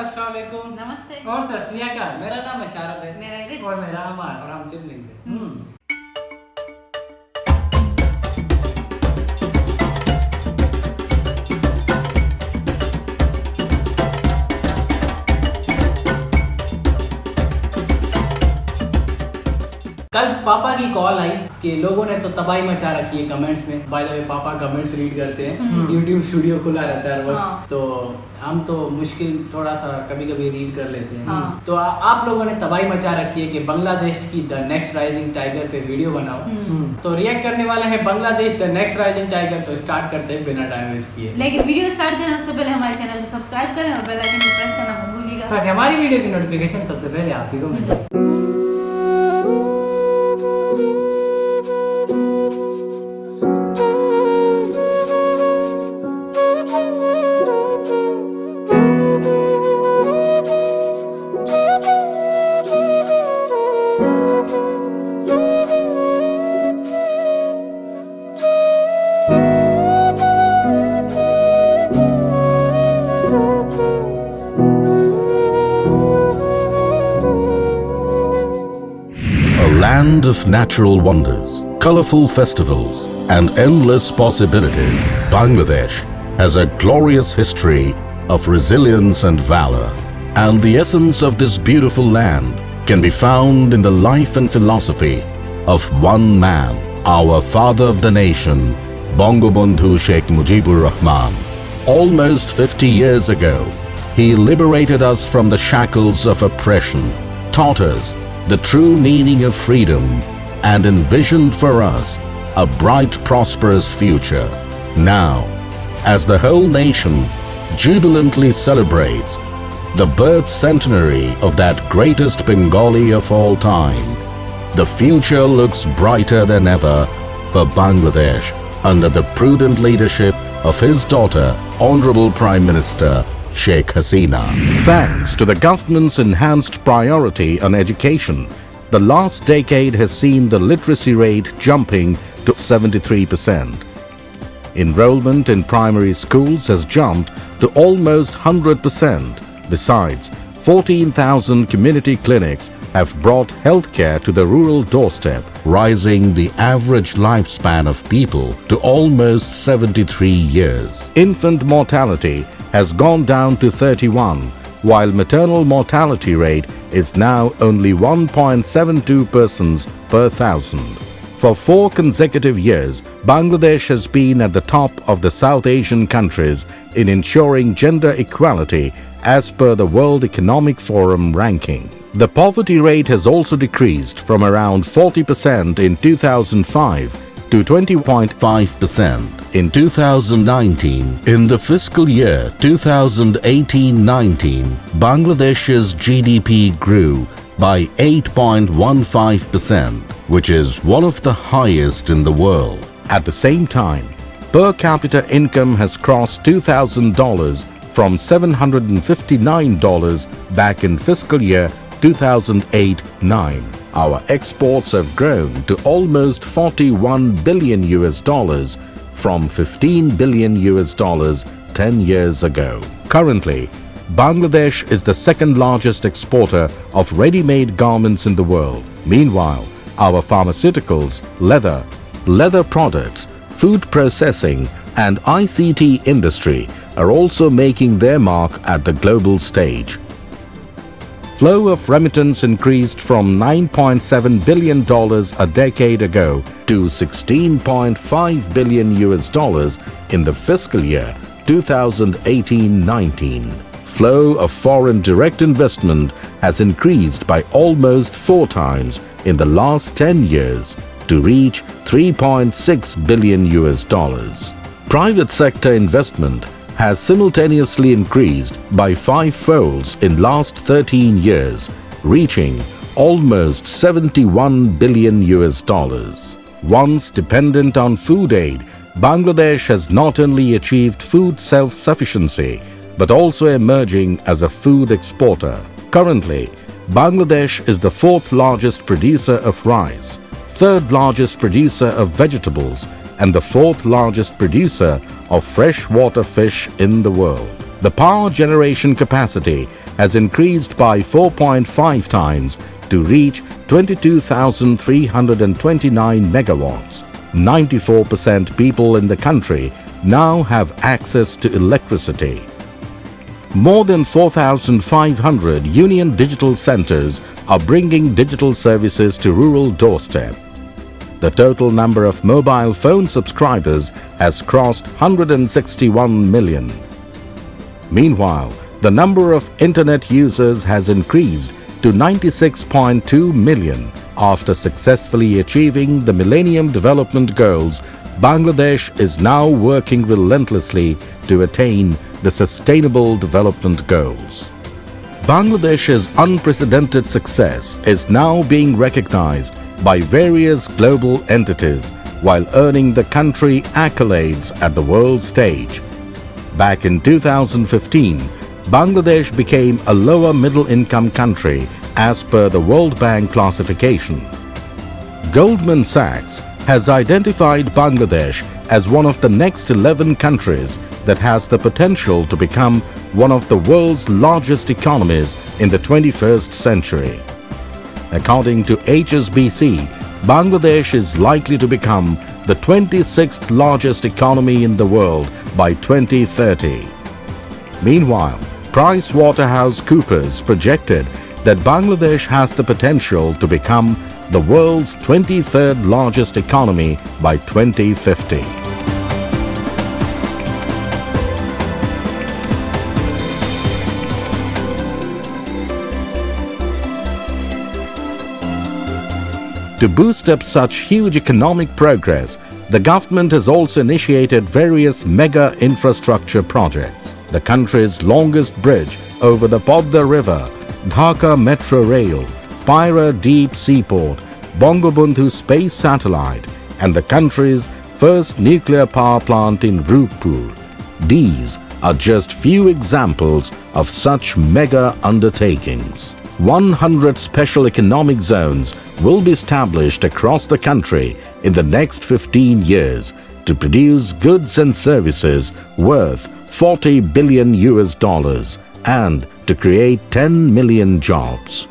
अस्सलाम वालेकुम। नमस्ते। और सर श्री अकाल। मेरा नाम अशारफ है। मेरा रिच। और मेरा अमर। और हम सिबलिंग हैं। कल पापा की कॉल आई कि लोगों ने तो तबाही मचा रखी है कमेंट्स में। बाय द वे पापा कमेंट्स रीड करते हैं, यूट्यूब स्टूडियो खुला रहता है हाँ। तो हम तो मुश्किल थोड़ा सा कभी कभी रीड कर लेते हैं। हाँ। तो आप लोगों ने तबाही मचा रखी है कि बांग्लादेश की द नेक्स्ट राइजिंग टाइगर पे वीडियो बनाओ। तो रिएक्ट करने वाले हैं Bangladesh the next rising tiger. तो स्टार्ट करते हैं बिना टाइम वेस्ट किए। लेकिन वीडियो स्टार्ट करने से पहले हमारे चैनल को सब्सक्राइब करें और बेल आइकन को प्रेस करना मत भूलिएगा ताकि हमारी वीडियो की नोटिफिकेशन सबसे पहले आप ही को मिले। Land of natural wonders, colorful festivals, and endless possibilities, Bangladesh has a glorious history of resilience and valor. And the essence of this beautiful land can be found in the life and philosophy of one man, our father of the nation, Bangabandhu Sheikh Mujibur Rahman. Almost 50 years ago, he liberated us from the shackles of oppression, taught us the true meaning of freedom, and envisioned for us a bright, prosperous future. Now, as the whole nation jubilantly celebrates the birth centenary of that greatest Bengali of all time, the future looks brighter than ever for Bangladesh under the prudent leadership of his daughter, Honorable Prime Minister Sheikh Hasina. Thanks to the government's enhanced priority on education, the last decade has seen the literacy rate jumping to 73%. Enrollment in primary schools has jumped to almost 100%. Besides, 14,000 community clinics have brought healthcare to the rural doorstep, rising the average lifespan of people to almost 73 years. Infant mortality has gone down to 31, while maternal mortality rate is now only 1.72 persons per thousand. For 4 consecutive years, Bangladesh has been at the top of the South Asian countries in ensuring gender equality as per the World Economic Forum ranking. The poverty rate has also decreased from around 40% in 2005 to 20.5% in 2019. In the fiscal year 2018-19, Bangladesh's GDP grew by 8.15%, which is one of the highest in the world. At the same time, per capita income has crossed $2,000 from $759 back in fiscal year 2008-9. Our exports have grown to almost 41 billion US dollars from 15 billion US dollars 10 years ago. Currently, Bangladesh is the second largest exporter of ready-made garments in the world. Meanwhile, our pharmaceuticals, leather products, food processing, and ICT industry are also making their mark at the global stage. Flow of remittance increased from $9.7 billion a decade ago to $16.5 billion US dollars in the fiscal year 2018-19. Flow of foreign direct investment has increased by almost 4 times in the last 10 years to reach $3.6 billion US dollars. Private sector investment has simultaneously increased by 5 folds in last 13 years, reaching almost 71 billion US dollars. Once dependent on food aid, Bangladesh has not only achieved food self-sufficiency but also emerging as a food exporter. Currently, Bangladesh is the 4th largest producer of rice, 3rd largest producer of vegetables, and the 4th largest producer of freshwater fish in the world. The power generation capacity has increased by 4.5 times to reach 22,329 megawatts. 94% people in the country now have access to electricity. More than 4,500 Union Digital Centers are bringing digital services to rural doorstep. The total number of mobile phone subscribers has crossed 161 million. Meanwhile, the number of internet users has increased to 96.2 million. After successfully achieving the Millennium Development Goals, Bangladesh is now working relentlessly to attain the Sustainable Development Goals. Bangladesh's unprecedented success is now being recognized by various global entities while earning the country accolades at the world stage. Back in 2015, Bangladesh became a lower middle-income country as per the World Bank classification. Goldman Sachs has identified Bangladesh as one of the next 11 countries that has the potential to become one of the world's largest economies in the 21st century. According to HSBC, Bangladesh is likely to become the 26th largest economy in the world by 2030. Meanwhile, PricewaterhouseCoopers projected that Bangladesh has the potential to become the world's 23rd largest economy by 2050. To boost up such huge economic progress, the government has also initiated various mega infrastructure projects. The country's longest bridge over the Podda River, Dhaka Metro Rail, Pyra Deep Seaport, Bangabandhu Space Satellite, and the country's first nuclear power plant in Rupur. These are just few examples of such mega undertakings. 100 special economic zones will be established across the country in the next 15 years to produce goods and services worth $40 billion and to create 10 million jobs.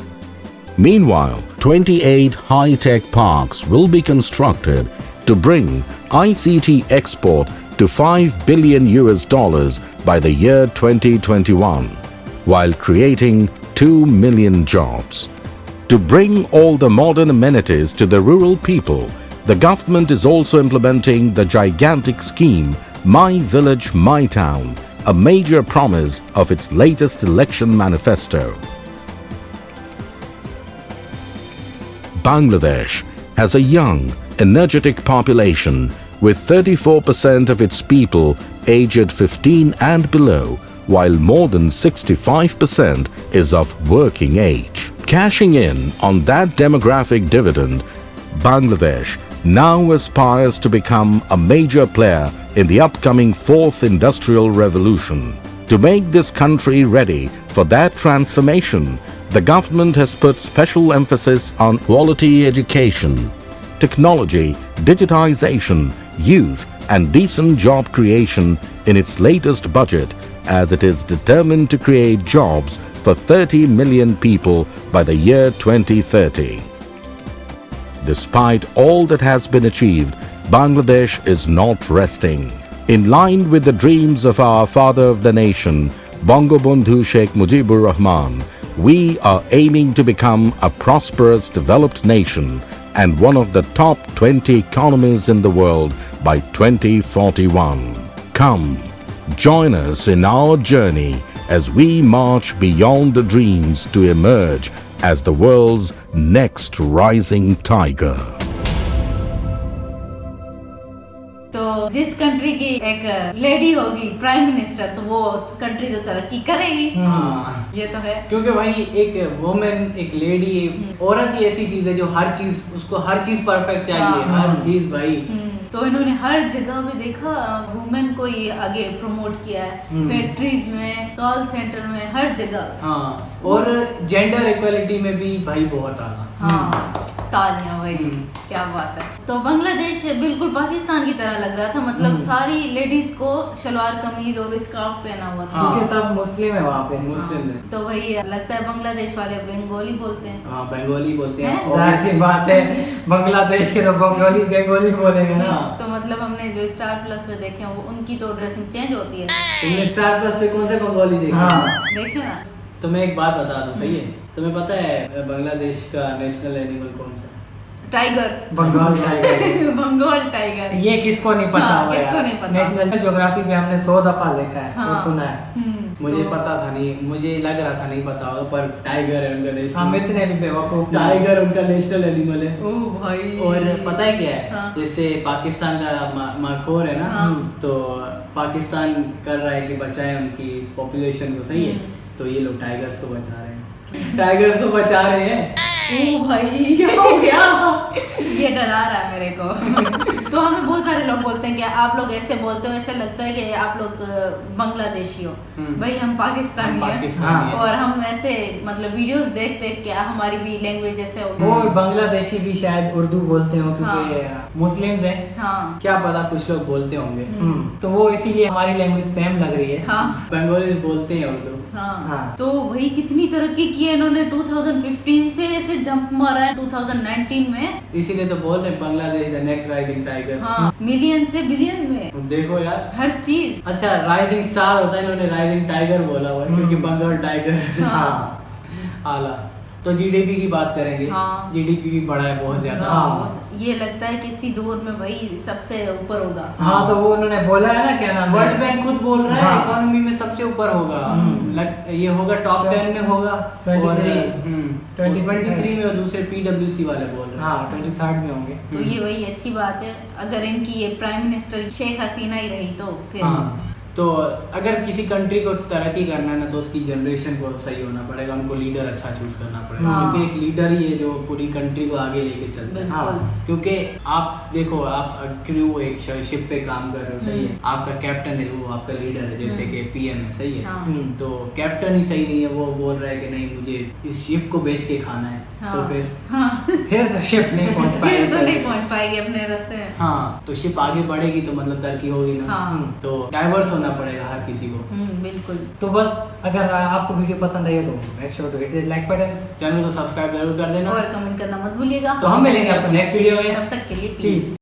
Meanwhile, 28 high-tech parks will be constructed to bring ICT export to $5 billion by the year 2021, while creating 2 million jobs. To bring all the modern amenities to the rural people, the government is also implementing the gigantic scheme My Village, My Town, a major promise of its latest election manifesto. Bangladesh has a young, energetic population with 34% of its people aged 15 and below, while more than 65% is of working age. Cashing in on that demographic dividend, Bangladesh now aspires to become a major player in the upcoming fourth industrial revolution. To make this country ready for that transformation, the government has put special emphasis on quality education, technology, digitization, youth, and decent job creation in its latest budget, as it is determined to create jobs for 30 million people by the year 2030. Despite all that has been achieved, Bangladesh is not resting. In line with the dreams of our father of the nation, Bangabandhu Sheikh Mujibur Rahman, we are aiming to become a prosperous, developed nation and one of the top 20 economies in the world by 2041. Come, join us in our journey as we march beyond the dreams to emerge as the world's next rising tiger. तो जिस country की एक lady होगी prime minister, तो वो country तो तरक्की करेगी। हाँ, ये तो है, क्योंकि भाई एक वुमेन, एक लेडी, औरत ही ऐसी चीज है जो हर चीज, उसको हर चीज परफेक्ट चाहिए, हर चीज भाई। तो इन्होंने हर जगह पे देखा वुमेन को ही आगे प्रमोट किया है, फैक्ट्रीज में, कॉल सेंटर में, हर जगह। हाँ, और जेंडर इक्वलिटी में भी भाई बहुत आला। हाँ तालियां भाई, क्या बात है। तो बांग्लादेश बिल्कुल पाकिस्तान की तरह लग रहा था, मतलब सारी लेडीज को शलवार कमीज और स्कार्फ पहना हुआ था। हाँ। क्योंकि सब मुस्लिम है वहाँ पे। मुस्लिम है। तो वही लगता है बांग्लादेश वाले बंगाली बोलते हैं। हाँ बंगाली बोलते हैं। हैं? जाहिर सी बात है, बांग्लादेश के तो बंगाली बंगाली बोलेंगे ना। तो मतलब हमने जो स्टार प्लस पे देखे हैं वो उनकी तो ड्रेसिंग चेंज होती है। तुमने स्टार प्लस पे कौन से बंगाली देखा? हाँ। देखे ना। तो मैं एक बात बता दूं, सही है? तुम्हें पता है बांग्लादेश का नेशनल एनिमल कौन सा है? Tiger. Bengal tiger. Bengal tiger. ये किसको नहीं पता हाँ, होगा किसको यार। नहीं पता। नेशनल ज्योग्राफी पे हमने 100 दफा देखा है और हाँ। सुना है। मुझे तो- पता था नहीं, मुझे लग रहा था नहीं पता होगा, पर टाइगर है उनका हम नेशनल। इतने भी बेवकूफ नहीं। टाइगर उनका नेशनल एनिमल है। ओ भाई। और पता है क्या है, हाँ। जैसे पाकिस्तान का मार्कोर है ना, हाँ। तो पाकिस्तान कर रहा है कि बचाए उनकी पॉपुलेशन को, सही है? तो ये लोग टाइगर्स को बचा रहे हैं। टाइगर्स को बचा रहे हैं। ओ भाई क्या हो गया? ये डरा रहा है मेरे को। तो हमें बहुत सारे लोग बोलते हैं कि आप लोग ऐसे बोलते हो, ऐसे लगता है कि आप लोग बांग्लादेशी हो। भाई हम पाकिस्तानी हम हैं। पाकिस्तानी हैं। और हम ऐसे मतलब वीडियोस देख देख के हमारी भी लैंग्वेज ऐसे हो गई। और बांग्लादेशी भी शायद उर्दू बोलते हो क्योंकि मुस्लिम्स हैं। हाँ क्या पता, कुछ लोग बोलते होंगे। तो वो इसीलिए हमारी लैंग्वेज सेम लग रही है। हाँ बंगाली बोलते हैं उर्दू। हाँ। हाँ। तो भाई कितनी तरक्की की है इन्होंने, 2015 से ऐसे जंप मारा है 2019 में। इसीलिए तो बोल रहे हैं Bangladesh the next rising tiger. हाँ मिलियन से बिलियन में अब देखो यार। हर चीज। अच्छा, राइजिंग स्टार होता है, इन्होंने राइजिंग टाइगर बोला हुआ है क्योंकि बंगाल टाइगर। हाँ। आला। तो जीडीपी की बात करेंगे। हाँ। जीडीपी भी बढ़ा है बहुत ज्यादा। हाँ। ये लगता है किसी दौर में भाई सबसे ऊपर होगा। हाँ तो वो उन्होंने बोला है ना, क्या नाम है? वर्ल्ड बैंक खुद बोल रहा है हाँ। इकोनॉमी में सबसे ऊपर होगा। ये होगा टॉप 10 में होगा। 23 में, और दूसरे पीडब्ल्यूसी वाले बोल रहे हैं। हाँ 23rd में होंगे। तो ये वही अच्छी बात है, अगर इनकी ये प्राइम मिनिस्टर शेख हसीना ही रही तो फिर हाँ। तो अगर किसी कंट्री को तरक्की करना है ना, तो उसकी जनरेशन को सही होना पड़ेगा, उनको लीडर अच्छा चूज करना पड़ेगा। हाँ। क्योंकि एक लीडर ही है जो पूरी कंट्री को आगे लेके चलता है। बिल्कुल। हाँ। क्योंकि आप देखो, आप क्रू एक शिप पे काम कर रहे हो, सही है? आपका कैप्टन है, वो आपका लीडर है, जैसे कि पीएम है, सही है? हाँ। तो कैप्टन ही सही नहीं है, वो बोल रहा है कि नहीं मुझे इस शिप को बेच के खाना है। हाँ। तो फिर हाँ। फिर तो शिप नहीं पहुंच फिर पाएगी। तो नहीं पहुंच पाएगी अपने रास्ते में। हाँ, तो शिप आगे बढ़ेगी तो मतलब तरक्की होगी ना। हाँ। तो डाइवर्स होना पड़ेगा हर किसी को। बिल्कुल। तो बस अगर आपको वीडियो पसंद आई हो तो make sure to hit the like button channel को सब्सक्राइब जरूर कर देना। और कमेंट करना मत भूलिएगा। तो हम मिलेंगे आपको नेक्स्ट वीडियो में। तब तक के लिए Peace. पीस।